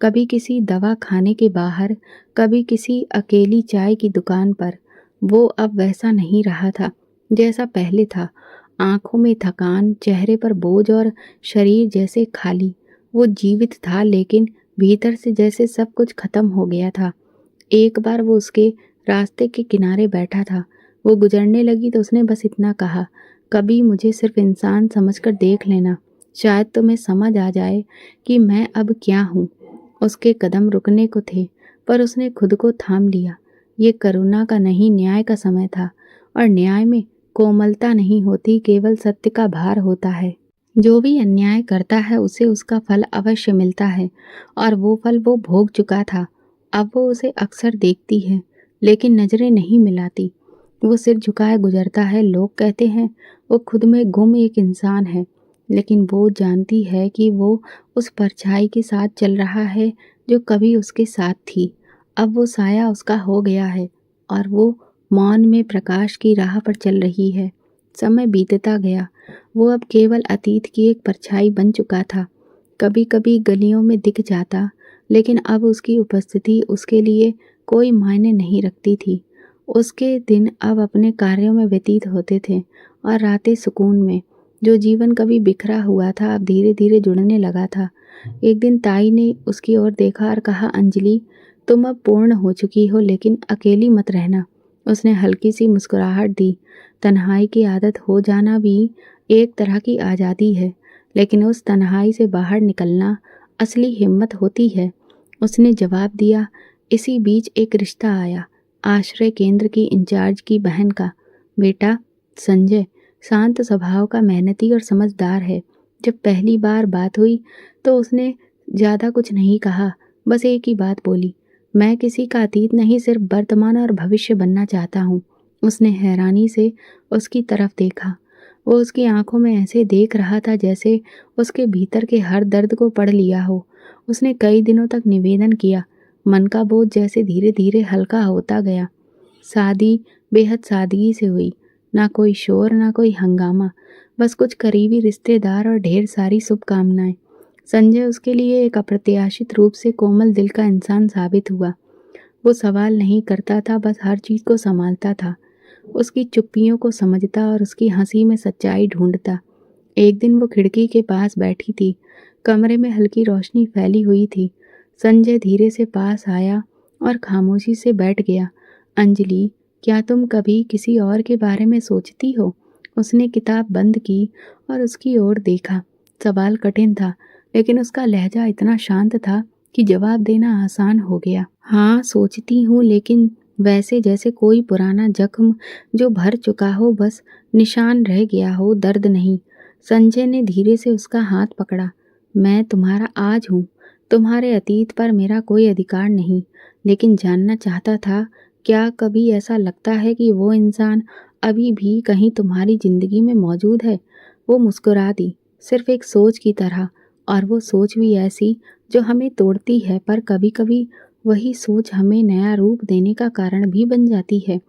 कभी किसी दवा खाने के बाहर, कभी किसी अकेली चाय की दुकान पर। वो अब वैसा नहीं रहा था जैसा पहले था। आंखों में थकान, चेहरे पर बोझ और शरीर जैसे खाली। वो जीवित था लेकिन भीतर से जैसे सब कुछ खत्म हो गया था। एक बार वो उसके रास्ते के किनारे बैठा था। वो गुजरने लगी तो उसने बस इतना कहा, कभी मुझे सिर्फ इंसान समझकर देख लेना, शायद तुम्हें समझ आ जाए कि मैं अब क्या हूँ। उसके कदम रुकने को थे पर उसने खुद को थाम लिया। ये करुणा का नहीं, न्याय का समय था और न्याय में कोमलता नहीं होती, केवल सत्य का भार होता है। जो भी अन्याय करता है उसे उसका फल अवश्य मिलता है और वो फल वो भोग चुका था। अब वो उसे अक्सर देखती है लेकिन नजरें नहीं मिलाती। वो सिर झुकाए गुजरता है। लोग कहते हैं वो खुद में गुम एक इंसान है, लेकिन वो जानती है कि वो उस परछाई के साथ चल रहा है जो कभी उसके साथ थी। अब वो साया उसका हो गया है और वो मौन में प्रकाश की राह पर चल रही है। समय बीतता गया। वो अब केवल अतीत की एक परछाई बन चुका था। कभी कभी गलियों में दिख जाता, लेकिन अब उसकी उपस्थिति उसके लिए कोई मायने नहीं रखती थी। उसके दिन अब अपने कार्यों में व्यतीत होते थे और रातें सुकून में। जो जीवन कभी बिखरा हुआ था अब धीरे धीरे जुड़ने लगा था। एक दिन ताई ने उसकी ओर देखा और कहा, अंजलि, तुम अब पूर्ण हो चुकी हो, लेकिन अकेली मत रहना। उसने हल्की सी मुस्कुराहट दी। तन्हाई की आदत हो जाना भी एक तरह की आज़ादी है, लेकिन उस तन्हाई से बाहर निकलना असली हिम्मत होती है। उसने जवाब दिया। इसी बीच एक रिश्ता आया, आश्रय केंद्र की इंचार्ज की बहन का। बेटा संजय शांत स्वभाव का, मेहनती और समझदार है। जब पहली बार बात हुई तो उसने ज़्यादा कुछ नहीं कहा, बस एक ही बात बोली, मैं किसी का अतीत नहीं, सिर्फ वर्तमान और भविष्य बनना चाहता हूँ। उसने हैरानी से उसकी तरफ देखा। वो उसकी आंखों में ऐसे देख रहा था जैसे उसके भीतर के हर दर्द को पढ़ लिया हो। उसने कई दिनों तक निवेदन किया। मन का बोझ जैसे धीरे धीरे हल्का होता गया। शादी बेहद सादगी से हुई। ना कोई शोर, ना कोई हंगामा, बस कुछ करीबी रिश्तेदार और ढेर सारी शुभकामनाएं। संजय उसके लिए एक अप्रत्याशित रूप से कोमल दिल का इंसान साबित हुआ। वो सवाल नहीं करता था, बस हर चीज़ को संभालता था। उसकी चुप्पियों को समझता और उसकी हंसी में सच्चाई ढूंढता। एक दिन वो खिड़की के पास बैठी थी। कमरे में हल्की रोशनी फैली हुई थी। संजय धीरे से पास आया और खामोशी से बैठ गया। अंजलि, क्या तुम कभी किसी और के बारे में सोचती हो? उसने किताब बंद की और उसकी ओर देखा। सवाल कठिन था, लेकिन उसका लहजा इतना शांत था कि जवाब देना आसान हो गया। हाँ, सोचती हूँ, लेकिन वैसे जैसे कोई पुराना जख्म जो भर चुका हो, बस निशान रह गया हो, दर्द नहीं। संजय ने धीरे से उसका हाथ पकड़ा। मैं तुम्हारा आज हूँ, तुम्हारे अतीत पर मेरा कोई अधिकार नहीं, लेकिन जानना चाहता था, क्या कभी ऐसा लगता है कि वो इंसान अभी भी कहीं तुम्हारी जिंदगी में मौजूद है? वो मुस्कुरा दी, सिर्फ एक सोच की तरह, और वो सोच भी ऐसी जो हमें तोड़ती है, पर कभी कभी वही सोच हमें नया रूप देने का कारण भी बन जाती है।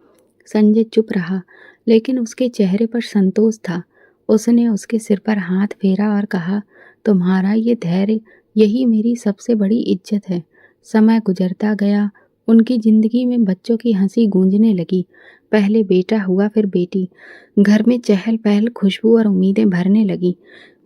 संजय चुप रहा, लेकिन उसके चेहरे पर संतोष था। उसने उसके सिर पर हाथ फेरा और कहा, तुम्हारा ये धैर्य, यही मेरी सबसे बड़ी इज्जत है। समय गुजरता गया उनकी जिंदगी में बच्चों की हंसी गूंजने लगी। पहले बेटा हुआ, फिर बेटी। घर में चहल पहल, खुशबू और उम्मीदें भरने लगी।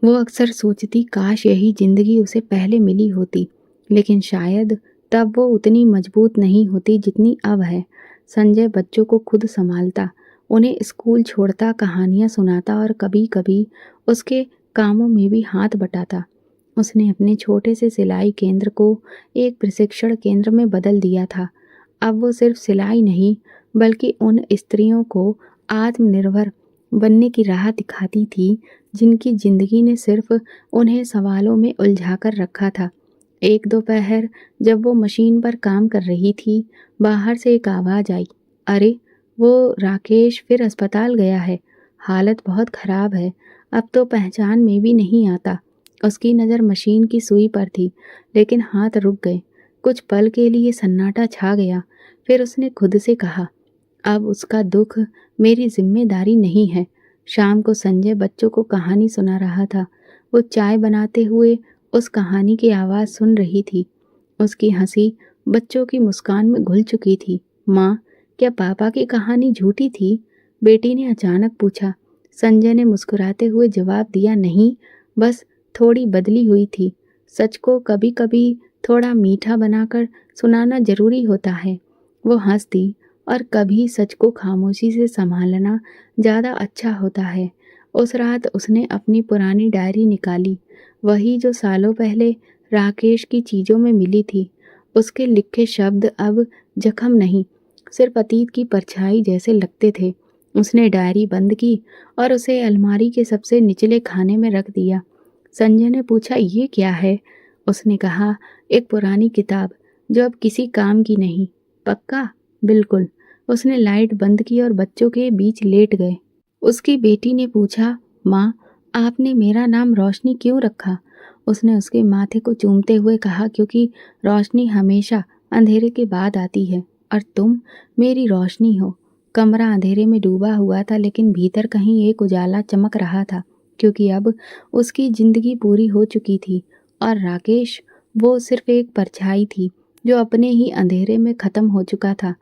वो अक्सर सोचती, काश यही जिंदगी उसे पहले मिली होती, लेकिन शायद तब वो उतनी मजबूत नहीं होती जितनी अब है। संजय बच्चों को खुद संभालता, उन्हें स्कूल छोड़ता, कहानियां सुनाता और कभी कभी उसके कामों में भी हाथ बटाता। उसने अपने छोटे से सिलाई केंद्र को एक प्रशिक्षण केंद्र में बदल दिया था। अब वो सिर्फ सिलाई नहीं, बल्कि उन स्त्रियों को आत्मनिर्भर बनने की राह दिखाती थी, जिनकी जिंदगी ने सिर्फ उन्हें सवालों में उलझा कर रखा था। एक दोपहर जब वो मशीन पर काम कर रही थी, बाहर से एक आवाज़ आई, अरे, वो राकेश फिर अस्पताल गया है। हालत बहुत खराब है, अब तो पहचान में भी नहीं आता। उसकी नज़र मशीन की सुई पर थी, लेकिन हाथ रुक गए। कुछ पल के लिए सन्नाटा छा गया। फिर उसने खुद से कहा, अब उसका दुख मेरी जिम्मेदारी नहीं है। शाम को संजय बच्चों को कहानी सुना रहा था। वो चाय बनाते हुए उस कहानी की आवाज़ सुन रही थी। उसकी हंसी बच्चों की मुस्कान में घुल चुकी थी। माँ, क्या पापा की कहानी झूठी थी? बेटी ने अचानक पूछा। संजय ने मुस्कुराते हुए जवाब दिया, नहीं, बस थोड़ी बदली हुई थी। सच को कभी कभी थोड़ा मीठा बनाकर सुनाना जरूरी होता है। वो हंस दी, और कभी सच को खामोशी से संभालना ज़्यादा अच्छा होता है। उस रात उसने अपनी पुरानी डायरी निकाली, वही जो सालों पहले राकेश की चीज़ों में मिली थी। उसके लिखे शब्द अब जख्म नहीं, सिर्फ अतीत की परछाई जैसे लगते थे। उसने डायरी बंद की और उसे अलमारी के सबसे निचले खाने में रख दिया। संजय ने पूछा, ये क्या है? उसने कहा, एक पुरानी किताब जो अब किसी काम की नहीं। पक्का? बिल्कुल। उसने लाइट बंद की और बच्चों के बीच लेट गए। उसकी बेटी ने पूछा, माँ, आपने मेरा नाम रोशनी क्यों रखा? उसने उसके माथे को चूमते हुए कहा, क्योंकि रोशनी हमेशा अंधेरे के बाद आती है, और तुम मेरी रोशनी हो। कमरा अंधेरे में डूबा हुआ था, लेकिन भीतर कहीं एक उजाला चमक रहा था, क्योंकि अब उसकी जिंदगी पूरी हो चुकी थी, और राकेश, वो सिर्फ एक परछाई थी जो अपने ही अंधेरे में खत्म हो चुका था।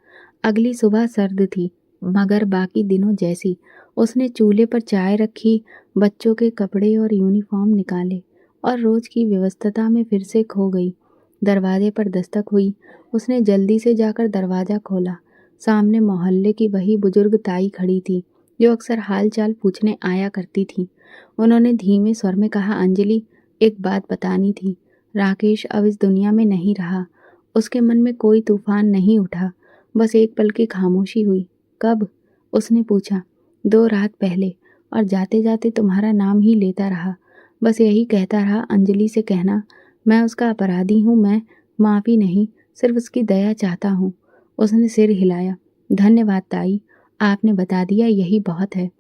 अगली सुबह सर्द थी, मगर बाकी दिनों जैसी। उसने चूल्हे पर चाय रखी, बच्चों के कपड़े और यूनिफॉर्म निकाले, और रोज की व्यस्तता में फिर से खो गई। दरवाजे पर दस्तक हुई। उसने जल्दी से जाकर दरवाज़ा खोला। सामने मोहल्ले की वही बुजुर्ग ताई खड़ी थी, जो अक्सर हाल चाल पूछने आया करती थी। उन्होंने धीमे स्वर में कहा, अंजलि, एक बात बतानी थी। राकेश अब इस दुनिया में नहीं रहा। उसके मन में कोई तूफान नहीं उठा, बस एक पल की खामोशी हुई। कब? उसने पूछा। 2 रात पहले, और जाते जाते तुम्हारा नाम ही लेता रहा। बस यही कहता रहा, अंजलि से कहना मैं उसका अपराधी हूँ, मैं माफ़ी नहीं, सिर्फ उसकी दया चाहता हूँ। उसने सिर हिलाया। धन्यवाद ताई, आपने बता दिया, यही बहुत है।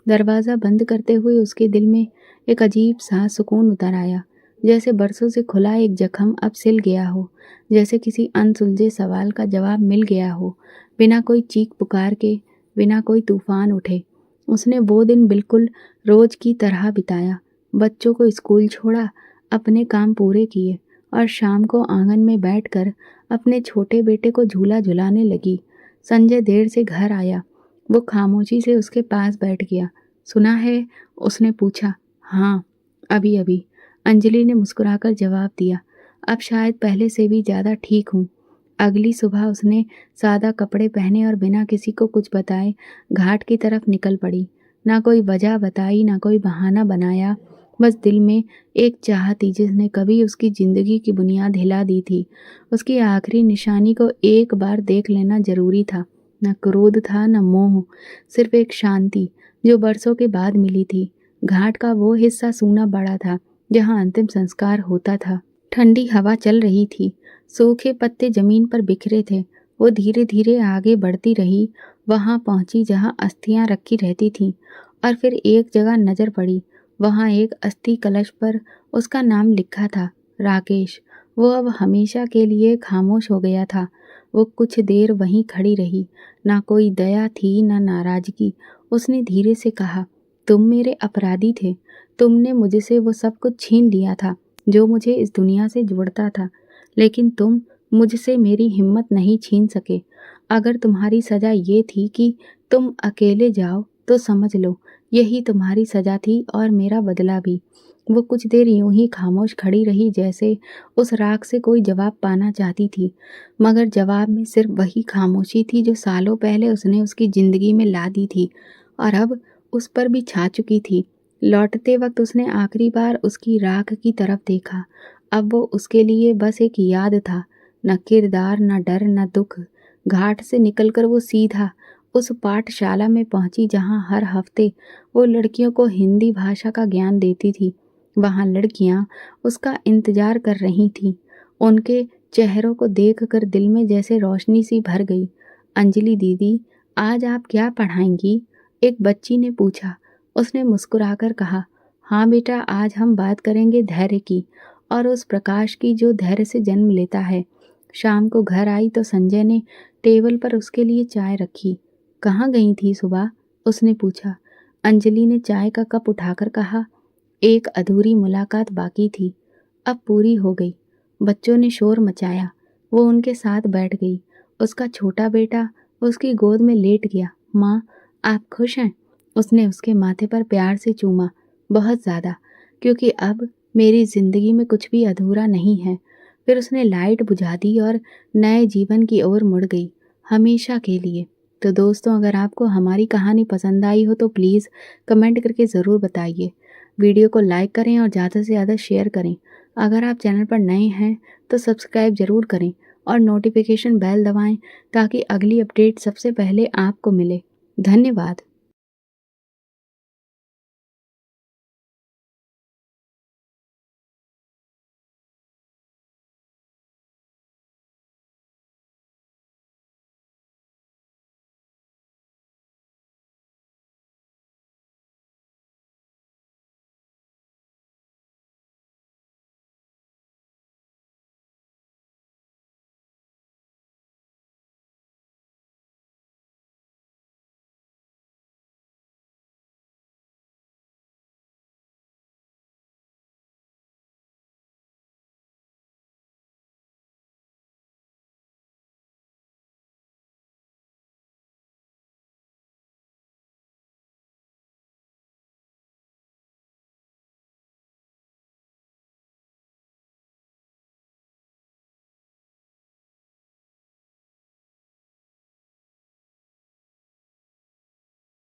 दरवाज़ा बंद करते हुए उसके दिल में एक अजीब सा सुकून उतर आया, जैसे बरसों से खुला एक जख्म अब सिल गया हो, जैसे किसी अनसुलझे सवाल का जवाब मिल गया हो, बिना कोई चीख पुकार के, बिना कोई तूफान उठे। उसने वो दिन बिल्कुल रोज की तरह बिताया। बच्चों को स्कूल छोड़ा, अपने काम पूरे किए, और शाम को आंगन में बैठकर अपने छोटे बेटे को झूला झुलाने लगी। संजय देर से घर आया। वो खामोशी से उसके पास बैठ गया। सुना है? उसने पूछा। हाँ, अभी अभी, अंजलि ने मुस्कुराकर जवाब दिया। अब शायद पहले से भी ज़्यादा ठीक हूँ। अगली सुबह उसने सादा कपड़े पहने और बिना किसी को कुछ बताए घाट की तरफ निकल पड़ी। ना कोई वजह बताई, ना कोई बहाना बनाया, बस दिल में एक चाह थी जिसने कभी उसकी जिंदगी की बुनियाद हिला दी थी। उसकी आखिरी निशानी को एक बार देख लेना जरूरी था। न क्रोध था, न मोह, सिर्फ एक शांति जो बरसों के बाद मिली थी। घाट का वो हिस्सा सूना पड़ा था जहाँ अंतिम संस्कार होता था। ठंडी हवा चल रही थी, सूखे पत्ते जमीन पर बिखरे थे। वो धीरे धीरे आगे बढ़ती रही, वहां पहुंची जहां अस्थियां रखी रहती थीं, और फिर एक जगह नजर पड़ी। वहां एक अस्थि कलश पर उसका नाम लिखा था, राकेश। वो अब हमेशा के लिए खामोश हो गया था। वो कुछ देर वहीं खड़ी रही, ना कोई दया थी, ना नाराजगी। उसने धीरे से कहा, तुम मेरे अपराधी थे। तुमने मुझसे वो सब कुछ छीन लिया था जो मुझे इस दुनिया से जोड़ता था, लेकिन मुझसे मेरी हिम्मत नहीं छीन सके। अगर तुम्हारी सज़ा ये थी कि तुम अकेले जाओ तो समझ लो यही तुम्हारी सज़ा थी और मेरा बदला भी। वो कुछ देर यूं ही खामोश खड़ी रही जैसे उस राग से कोई जवाब पाना चाहती थी, मगर जवाब में सिर्फ वही खामोशी थी जो सालों पहले उसने उसकी ज़िंदगी में ला दी थी और अब उस पर भी छा चुकी थी। लौटते वक्त उसने आखिरी बार उसकी राख की तरफ देखा। अब वो उसके लिए बस एक याद था, न किरदार, न डर, न दुख। घाट से निकलकर वो सीधा उस पाठशाला में पहुंची जहां हर हफ्ते वो लड़कियों को हिंदी भाषा का ज्ञान देती थी। वहां लड़कियां उसका इंतजार कर रही थीं। उनके चेहरों को देखकर दिल में जैसे रोशनी सी भर गई। अंजलि दीदी, आज आप क्या पढ़ाएंगी? एक बच्ची ने पूछा। उसने मुस्कुराकर कहा, हाँ बेटा, आज हम बात करेंगे धैर्य की और उस प्रकाश की जो धैर्य से जन्म लेता है। शाम को घर आई तो संजय ने टेबल पर उसके लिए चाय रखी। कहाँ गई थी सुबह? उसने पूछा। अंजलि ने चाय का कप उठाकर कहा, एक अधूरी मुलाकात बाकी थी, अब पूरी हो गई। बच्चों ने शोर मचाया। वो उनके साथ बैठ गई। उसका छोटा बेटा उसकी गोद में लेट गया। माँ, आप खुश हैं? उसने उसके माथे पर प्यार से चूमा। बहुत ज़्यादा, क्योंकि अब मेरी ज़िंदगी में कुछ भी अधूरा नहीं है। फिर उसने लाइट बुझा दी और नए जीवन की ओर मुड़ गई, हमेशा के लिए। तो दोस्तों, अगर आपको हमारी कहानी पसंद आई हो तो प्लीज़ कमेंट करके ज़रूर बताइए। वीडियो को लाइक करें और ज़्यादा से ज़्यादा शेयर करें। अगर आप चैनल पर नए हैं तो सब्सक्राइब ज़रूर करें और नोटिफिकेशन बेल दबाएं ताकि अगली अपडेट सबसे पहले आपको मिले। धन्यवाद।